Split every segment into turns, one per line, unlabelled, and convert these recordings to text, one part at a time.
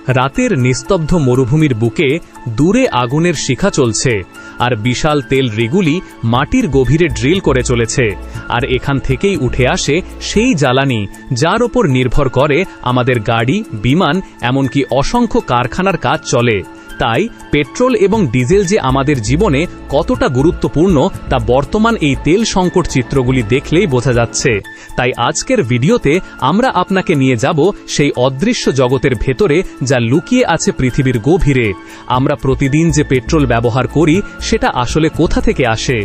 রাতের নিস্তব্ধ মরুভূমির বুকে দূরে আগুনের শিখা চলছে, আর বিশাল তেল রিগুলি মাটির গভীরে ড্রিল করে চলেছে। আর এখান থেকেই উঠে আসে সেই জ্বালানি যার ওপর নির্ভর করে আমাদের গাড়ি, বিমান, এমনকি অসংখ্য কারখানার কাজ চলে। তাই পেট্রোল এবং ডিজেল যে আমাদের জীবনে কতটা গুরুত্বপূর্ণ তা বর্তমান এই তেল সংকট চিত্রগুলি দেখলেই বোঝা যাচ্ছে। তাই আজকের ভিডিওতে আমরা আপনাকে নিয়ে যাব সেই অদৃশ্য জগতের ভেতরে যা লুকিয়ে আছে পৃথিবীর গভীরে। আমরা প্রতিদিন যে পেট্রোল ব্যবহার করি সেটা আসলে কোথা থেকে আসে?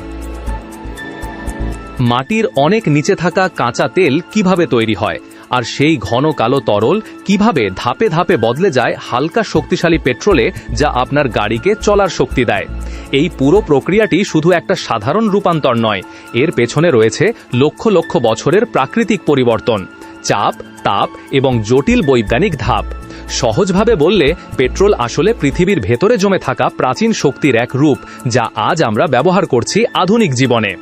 মাটির অনেক নিচে থাকা কাঁচা তেল কিভাবে তৈরি হয়, আর সেই ঘন কালো তরল কিভাবে ধাপে ধাপে বদলে যায় হালকা শক্তিশালী পেট্রোলে, যা আপনার গাড়িকে চলার শক্তি দেয়। এই পুরো প্রক্রিয়াটি শুধু একটা সাধারণ রূপান্তর নয়, এর পেছনে রয়েছে লক্ষ লক্ষ বছরের প্রাকৃতিক পরিবর্তন, চাপ, তাপ এবং জটিল বৈজ্ঞানিক ধাপ। সহজভাবে বললে, পেট্রোল আসলে পৃথিবীর ভেতরে জমে থাকা প্রাচীন শক্তির এক রূপ, যা আজ আমরা ব্যবহার করছি আধুনিক জীবনে।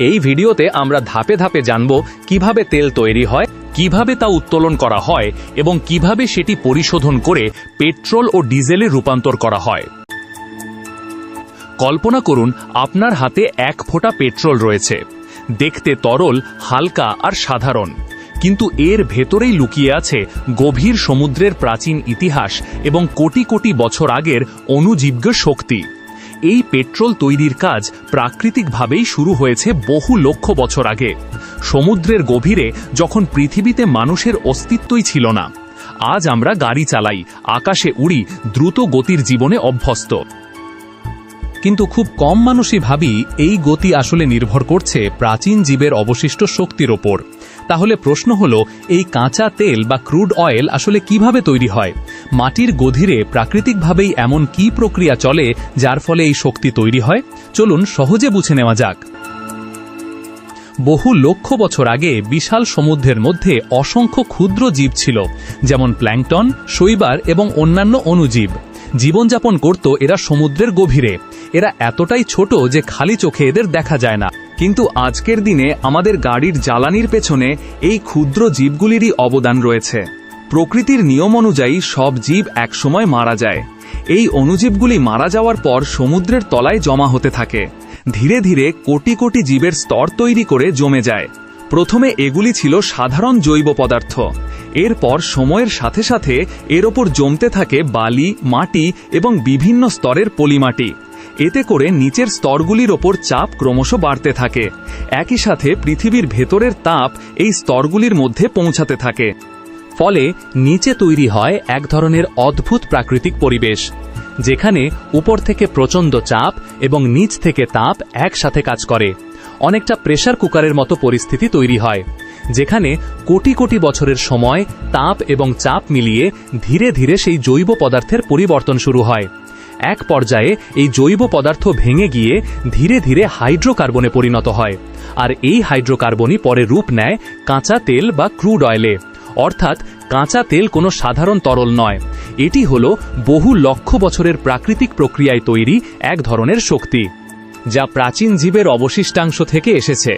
এই ভিডিওতে আমরা ধাপে ধাপে জানব কিভাবে তেল তৈরি হয়, কিভাবে তা উত্তোলন করা হয় এবং কিভাবে সেটি পরিশোধন করে পেট্রোল ও ডিজেলে রূপান্তর করা হয়। কল্পনা করুন, আপনার হাতে এক ফোঁটা পেট্রোল রয়েছে। দেখতে তরল, হালকা আর সাধারণ, কিন্তু এর ভেতরেই লুকিয়ে আছে গভীর সমুদ্রের প্রাচীন ইতিহাস এবং কোটি কোটি বছর আগের অণুজীব শক্তি। এই পেট্রোল তৈরির কাজ প্রাকৃতিকভাবেই শুরু হয়েছে বহু লক্ষ বছর আগে, সমুদ্রের গভীরে, যখন পৃথিবীতে মানুষের অস্তিত্বই ছিল না। আজ আমরা গাড়ি চালাই, আকাশে উড়ি, দ্রুত গতির জীবনে অভ্যস্ত।
কিন্তু খুব কম মানুষই ভাবি এই গতি আসলে নির্ভর করছে প্রাচীন জীবের অবশিষ্ট শক্তির ওপর। তাহলে প্রশ্ন হলো, এই কাঁচা তেল বা ক্রুড অয়েল আসলে কিভাবে তৈরি হয়? মাটির গভীরে প্রাকৃতিকভাবেই এমন কি প্রক্রিয়া চলে যার ফলে এই শক্তি তৈরি হয়? চলুন সহজে বুঝে নেওয়া যাক। বহু লক্ষ বছর আগে বিশাল সমুদ্রের মধ্যে অসংখ্য ক্ষুদ্র জীব ছিল, যেমন প্ল্যাঙ্কটন, শৈবাল এবং অন্যান্য অণুজীব। জীবনযাপন করত এরা সমুদ্রের গভীরে। এরা এতটাই ছোট যে খালি চোখে এদের দেখা যায় না।
কিন্তু আজকের দিনে আমাদের গাড়ির জ্বালানির পেছনে এই ক্ষুদ্র জীবগুলিরই অবদান রয়েছে। প্রকৃতির নিয়ম অনুযায়ী সব জীব একসময় মারা যায়। এই অণুজীবগুলি মারা যাওয়ার পর সমুদ্রের তলায় জমা হতে থাকে। ধীরে ধীরে কোটি কোটি জীবের স্তর তৈরি করে জমে যায়। প্রথমে এগুলি ছিল সাধারণ জৈব পদার্থ। এরপর সময়ের সাথে সাথে এর ওপর জমতে থাকে বালি, মাটি এবং বিভিন্ন স্তরের পলিমাটি। এতে করে নিচের স্তরগুলির ওপর চাপ ক্রমশ বাড়তে থাকে। একই সাথে পৃথিবীর ভেতরের তাপ এই স্তরগুলির মধ্যে পৌঁছাতে থাকে।
ফলে নিচে তৈরি হয় এক ধরনের অদ্ভুত প্রাকৃতিক পরিবেশ, যেখানে উপর থেকে প্রচণ্ড চাপ এবং নিচ থেকে তাপ একসাথে কাজ করে। অনেকটা প্রেসার কুকারের মতো পরিস্থিতি তৈরি হয়, যেখানে কোটি কোটি বছরের সময় তাপ এবং চাপ মিলিয়ে ধীরে ধীরে সেই জৈব পদার্থের পরিবর্তন শুরু হয়। এক পর্যায়ে এই জৈব পদার্থ ভেঙে গিয়ে ধীরে ধীরে হাইড্রোকার্বনে পরিণত হয়, আর এই হাইড্রোকার্বনই পরে রূপ নেয় কাঁচা তেল বা ক্রুড অয়েলে। অর্থাৎ কাঁচা তেল কোনো সাধারণ তরল নয়, এটি হলো বহু লক্ষ বছরের প্রাকৃতিক প্রক্রিয়ায় তৈরি এক ধরনের শক্তি, যা প্রাচীন জীবের অবশিষ্টাংশ থেকে এসেছে।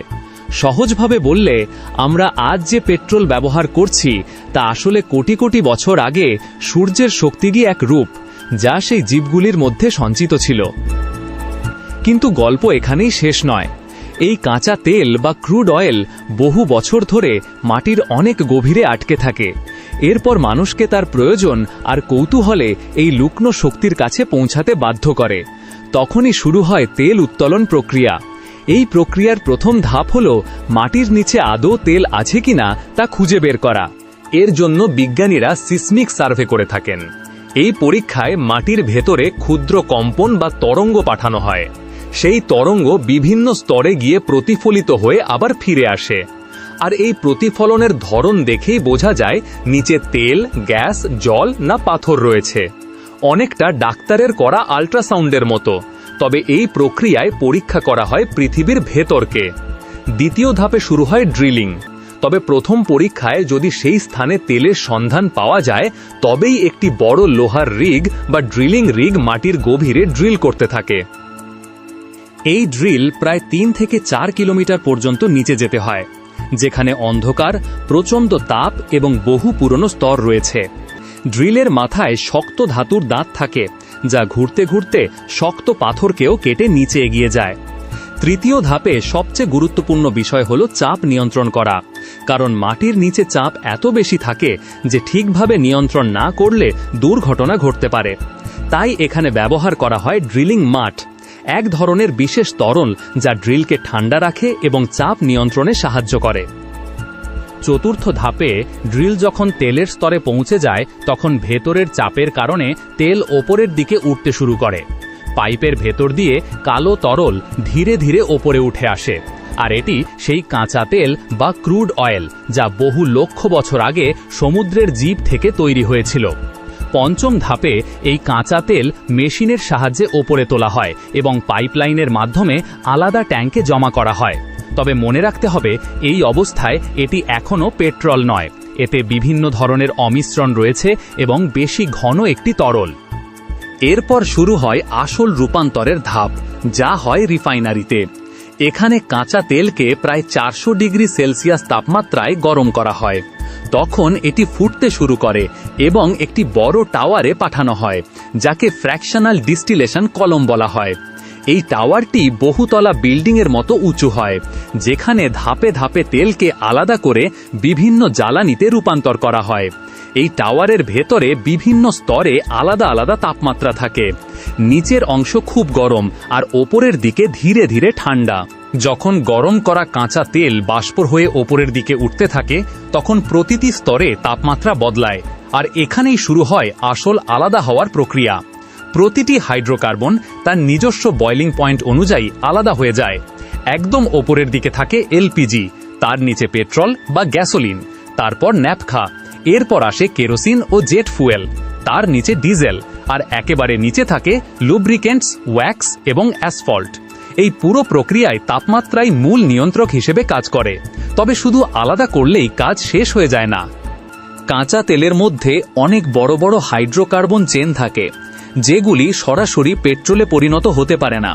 সহজভাবে বললে, আমরা আজ যে পেট্রোল ব্যবহার করছি তা আসলে কোটি কোটি বছর আগে সূর্যের শক্তিরই এক রূপ, যা সেই জীবগুলির মধ্যে সঞ্চিত ছিল। কিন্তু গল্প এখানেই শেষ নয়। এই কাঁচা তেল বা ক্রুড অয়েল বহু বছর ধরে মাটির অনেক গভীরে আটকে থাকে। এরপর মানুষকে তার প্রয়োজন আর কৌতূহলে এই লুকনো শক্তির কাছে পৌঁছাতে বাধ্য করে। তখনই শুরু হয় তেল উত্তোলন প্রক্রিয়া। এই প্রক্রিয়ার প্রথম ধাপ হল মাটির নিচে আদৌ তেল আছে কিনা তা খুঁজে বের করা। এর জন্য বিজ্ঞানীরা সিসমিক সার্ভে করে থাকেন। এই পরীক্ষায় মাটির ভেতরে ক্ষুদ্র কম্পন বা তরঙ্গ পাঠানো হয়। সেই তরঙ্গ বিভিন্ন স্তরে গিয়ে প্রতিফলিত হয়ে আবার ফিরে আসে। আর এই প্রতিফলনের ধরন দেখেই বোঝা যায় নিচে তেল, গ্যাস, জল না পাথর রয়েছে। অনেকটা ডাক্তারের করা আল্ট্রাসাউন্ডের মতো। তবে এই প্রক্রিয়ায় পরীক্ষা করা হয় পৃথিবীর ভেতরকে। দ্বিতীয় ধাপে শুরু হয় ড্রিলিং। তবে প্রথম পরীক্ষায় যদি সেই স্থানে তেলের সন্ধান পাওয়া যায়, তবেই একটি বড় লোহার রিগ বা ড্রিলিং রিগ মাটির গভীরে ড্রিল করতে থাকে। এই ড্রিল প্রায় 3 থেকে 4 কিলোমিটার পর্যন্ত নিচে যেতে হয়, যেখানে অন্ধকার, প্রচণ্ড তাপ এবং বহু পুরনো স্তর রয়েছে। ড্রিলের মাথায় শক্ত ধাতুর দাঁত থাকে, যা ঘুরতে ঘুরতে শক্ত পাথরকেও কেটে নিচে এগিয়ে যায়। তৃতীয় ধাপে সবচেয়ে গুরুত্বপূর্ণ বিষয় হল চাপ নিয়ন্ত্রণ করা, কারণ মাটির নিচে চাপ এত বেশি থাকে যে ঠিকভাবে নিয়ন্ত্রণ না করলে দুর্ঘটনা ঘটতে পারে। তাই এখানে ব্যবহার করা হয় ড্রিলিং মাঠ, এক ধরনের বিশেষ তরল যা ড্রিলকে ঠান্ডা রাখে এবং চাপ নিয়ন্ত্রণে সাহায্য করে। চতুর্থ ধাপে ড্রিল যখন তেলের স্তরে পৌঁছে যায় তখন ভেতরের চাপের কারণে তেল ওপরের দিকে উঠতে শুরু করে। পাইপের ভেতর দিয়ে কালো তরল ধীরে ধীরে ওপরে উঠে আসে, আর এটি সেই কাঁচা তেল বা ক্রুড অয়েল যা বহু লক্ষ বছর আগে সমুদ্রের জীব থেকে তৈরি হয়েছিল। পঞ্চম ধাপে এই কাঁচা তেল মেশিনের সাহায্যে ওপরে তোলা হয় এবং পাইপলাইনের মাধ্যমে আলাদা ট্যাঙ্কে জমা করা হয়। তবে মনে রাখতে হবে, এই অবস্থায় এটি এখনও পেট্রোল নয়, এতে বিভিন্ন ধরনের অমিশ্রণ রয়েছে এবং বেশি ঘন একটি তরল। এরপর শুরু হয় আসল রূপান্তরের ধাপ, যা হয় রিফাইনারিতে। এখানে কাঁচা তেলকে প্রায় 400 ডিগ্রি সেলসিয়াস তাপমাত্রায় গরম করা হয়। তখন এটি ফুটতে শুরু করে এবং একটি বড় টাওয়ারে পাঠানো হয়, যাকে ফ্র্যাকশনাল ডিস্টিলেশন কলম বলা হয়। এই টাওয়ারটি বহুতলা বিল্ডিংয়ের মতো উঁচু হয়, যেখানে ধাপে ধাপে তেলকে আলাদা করে বিভিন্ন জ্বালানিতে রূপান্তর করা হয়। এই টাওয়ারের ভেতরে বিভিন্ন স্তরে আলাদা আলাদা তাপমাত্রা থাকে। নিচের অংশ খুব গরম আর ওপরের দিকে ধীরে ধীরে ঠান্ডা। যখন গরম করা কাঁচা তেল বাষ্প হয়ে ওপরের দিকে উঠতে থাকে তখন প্রতিটি স্তরে তাপমাত্রা বদলায়, আর এখানেই শুরু হয় আসল আলাদা হওয়ার প্রক্রিয়া। প্রতিটি হাইড্রোকার্বন তার নিজস্ব বয়লিং পয়েন্ট অনুযায়ী আলাদা হয়ে যায়। একদম ওপরের দিকে থাকে এলপিজি, তার নিচে পেট্রোল বা গ্যাসোলিন, তারপর ন্যাপথা, এরপর আসে কেরোসিন ও জেট ফুয়েল, তার নিচে ডিজেল, আর একেবারে নিচে থাকে লুব্রিকেন্টস, ওয়্যাক্স এবং অ্যাসফল্ট। এই পুরো প্রক্রিয়ায় তাপমাত্রাই মূল নিয়ন্ত্রক হিসেবে কাজ করে। তবে শুধু আলাদা করলেই কাজ শেষ হয়ে যায় না। কাঁচা তেলের মধ্যে অনেক বড় বড় হাইড্রোকার্বন চেন থাকে, যেগুলি সরাসরি পেট্রোলে পরিণত হতে পারে না।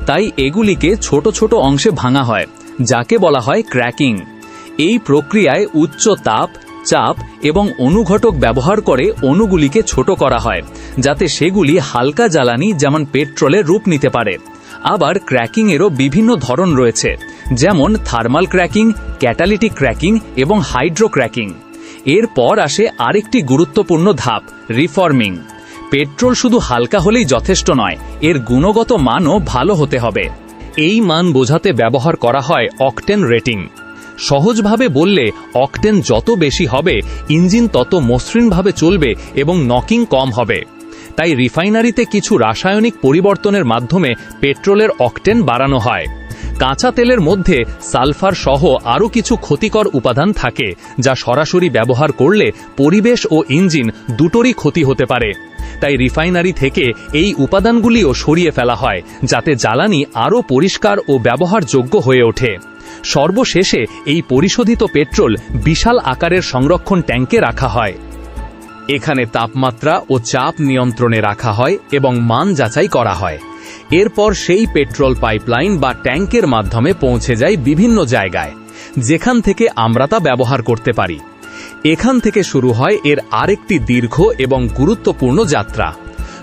তাই এগুলিকে ছোট ছোট অংশে ভাঙা হয়, যাকে বলা হয় ক্র্যাকিং। এই প্রক্রিয়ায় উচ্চ তাপ, চাপ এবং অনুঘটক ব্যবহার করে অণুগুলিকে ছোট করা হয়, যাতে সেগুলি হালকা জ্বালানি যেমন পেট্রোলের রূপ নিতে পারে। আবার ক্র্যাকিংয়েরও বিভিন্ন ধরন রয়েছে, যেমন থার্মাল ক্র্যাকিং, ক্যাটালিটিক ক্র্যাকিং এবং হাইড্রো ক্র্যাকিং। এরপর আসে আরেকটি গুরুত্বপূর্ণ ধাপ, রিফর্মিং। পেট্রোল শুধু হালকা হলেই যথেষ্ট নয়, এর গুণগত মানও ভালো হতে হবে। এই মান বোঝাতে ব্যবহার করা হয় অকটেন রেটিং। সহজভাবে বললে, অকটেন যত বেশি হবে ইঞ্জিন তত মসৃণভাবে চলবে এবং নকিং কম হবে। তাই রিফাইনারিতে কিছু রাসায়নিক পরিবর্তনের মাধ্যমে পেট্রোলের অকটেন বাড়ানো হয়। কাঁচা তেলের মধ্যে সালফার সহ আরও কিছু ক্ষতিকর উপাদান থাকে, যা সরাসরি ব্যবহার করলে পরিবেশ ও ইঞ্জিন দুটোরই ক্ষতি হতে পারে। তাই রিফাইনারি থেকে এই উপাদানগুলিও সরিয়ে ফেলা হয়, যাতে জ্বালানি আরও পরিষ্কার ও ব্যবহারযোগ্য হয়ে ওঠে। সর্বশেষে এই পরিশোধিত পেট্রোল বিশাল আকারের সংরক্ষণ ট্যাঙ্কে রাখা হয়। এখানে তাপমাত্রা ও চাপ নিয়ন্ত্রণে রাখা হয় এবং মান যাচাই করা হয়। এরপর সেই পেট্রোল পাইপলাইন বা ট্যাঙ্কের মাধ্যমে পৌঁছে যায় বিভিন্ন জায়গায়, যেখান থেকে আমরা তা ব্যবহার করতে পারি। এখান থেকে শুরু হয় এর আরেকটি দীর্ঘ এবং গুরুত্বপূর্ণ যাত্রা।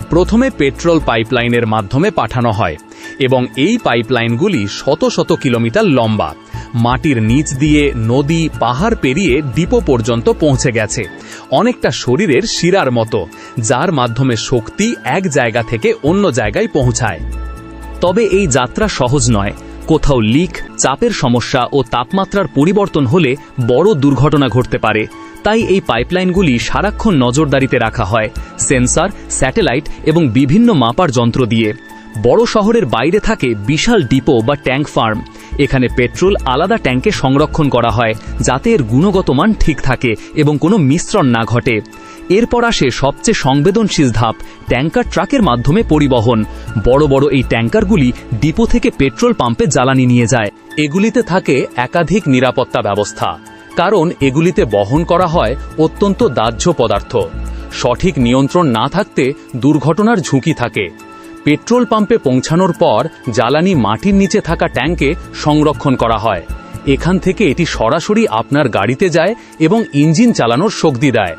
প্রথমে পেট্রোল পাইপলাইনের মাধ্যমে পাঠানো হয় এবং এই পাইপলাইনগুলি শত শত কিলোমিটার লম্বা, মাটির নিচ দিয়ে নদী, পাহাড় পেরিয়ে ডিপো পর্যন্ত পৌঁছে গেছে, অনেকটা শরীরের শিরার মতো, যার মাধ্যমে শক্তি এক জায়গা থেকে অন্য জায়গায় পৌঁছায়। তবে এই যাত্রা সহজ নয়। কোথাও লিক, চাপের সমস্যা ও তাপমাত্রার পরিবর্তন হলে বড় দুর্ঘটনা ঘটতে পারে। তাই এই পাইপলাইনগুলি সারাক্ষণ নজরদারিতে রাখা হয়, সেন্সর, স্যাটেলাইট এবং বিভিন্ন মাপার যন্ত্র দিয়ে। বড় শহরের বাইরে থাকে বিশাল ডিপো বা ট্যাঙ্ক ফার্ম। এখানে পেট্রোল আলাদা ট্যাঙ্কে সংরক্ষণ করা হয়, যাতে এর গুণগত মান ঠিক থাকে এবং কোনো মিশ্রণ না ঘটে। এরপর আসে সবচেয়ে সংবেদনশীল ধাপ, ট্যাঙ্কার ট্রাকের মাধ্যমে পরিবহন। বড় বড় এই ট্যাঙ্কারগুলি ডিপো থেকে পেট্রোল পাম্পে জ্বালানি নিয়ে যায়। এগুলিতে থাকে একাধিক নিরাপত্তা ব্যবস্থা, কারণ এগুলিতে বহন করা হয় অত্যন্ত দাহ্য পদার্থ। সঠিক নিয়ন্ত্রণ না থাকতে দুর্ঘটনার ঝুঁকি থাকে। পেট্রোল পাম্পে পৌঁছানোর পর জ্বালানি মাটির নিচে থাকা ট্যাঙ্কে সংরক্ষণ করা হয়। এখান থেকে এটি সরাসরি আপনার গাড়িতে যায় এবং ইঞ্জিন চালানোর শক্তি দেয়।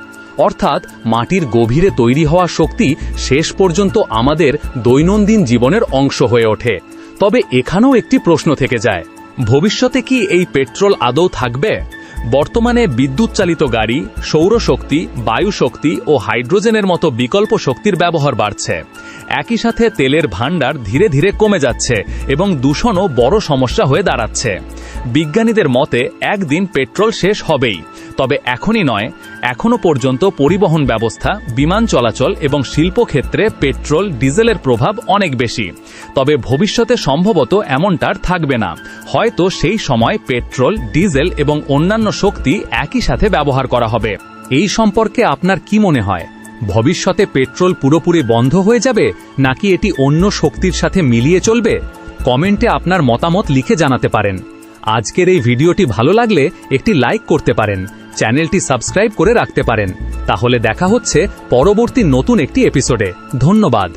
অর্থাৎ মাটির গভীরে তৈরি হওয়া শক্তি শেষ পর্যন্ত আমাদের দৈনন্দিন জীবনের অংশ হয়ে ওঠে। তবে এখানেও একটি প্রশ্ন থেকে যায়, ভবিষ্যতে কি এই পেট্রোল আদৌ থাকবে? বর্তমানে বিদ্যুৎ চালিত গাড়ি, সৌরশক্তি, বায়ুশক্তি ও হাইড্রোজেনের মতো বিকল্প শক্তির ব্যবহার বাড়ছে। একই সাথে তেলের ভাণ্ডার ধীরে ধীরে কমে যাচ্ছে এবং দূষণও বড় সমস্যা হয়ে দাঁড়াচ্ছে। বিজ্ঞানীদের মতে একদিন পেট্রোল শেষ হবেই, তবে এখনই নয়। এখনো পর্যন্ত পরিবহন ব্যবস্থা, বিমান চলাচল এবং শিল্পক্ষেত্রে পেট্রোল ডিজেলের প্রভাব অনেক বেশি। তবে ভবিষ্যতে সম্ভবত এমনটার থাকবে না। হয়তো সেই সময় পেট্রোল, ডিজেল এবং অন্যান্য শক্তি একই সাথে ব্যবহার করা হবে। এই সম্পর্কে আপনার কি মনে হয়? ভবিষ্যতে পেট্রোল পুরোপুরি বন্ধ হয়ে যাবে, নাকি এটি অন্য শক্তির সাথে মিলিয়ে চলবে? কমেন্টে আপনার মতামত লিখে জানাতে পারেন। আজকের এই ভিডিওটি ভালো লাগলে একটি লাইক করতে পারেন, চ্যানেলটি সাবস্ক্রাইব করে রাখতে পারেন। তাহলে দেখা হচ্ছে পরবর্তী নতুন একটি এপিসোডে। ধন্যবাদ।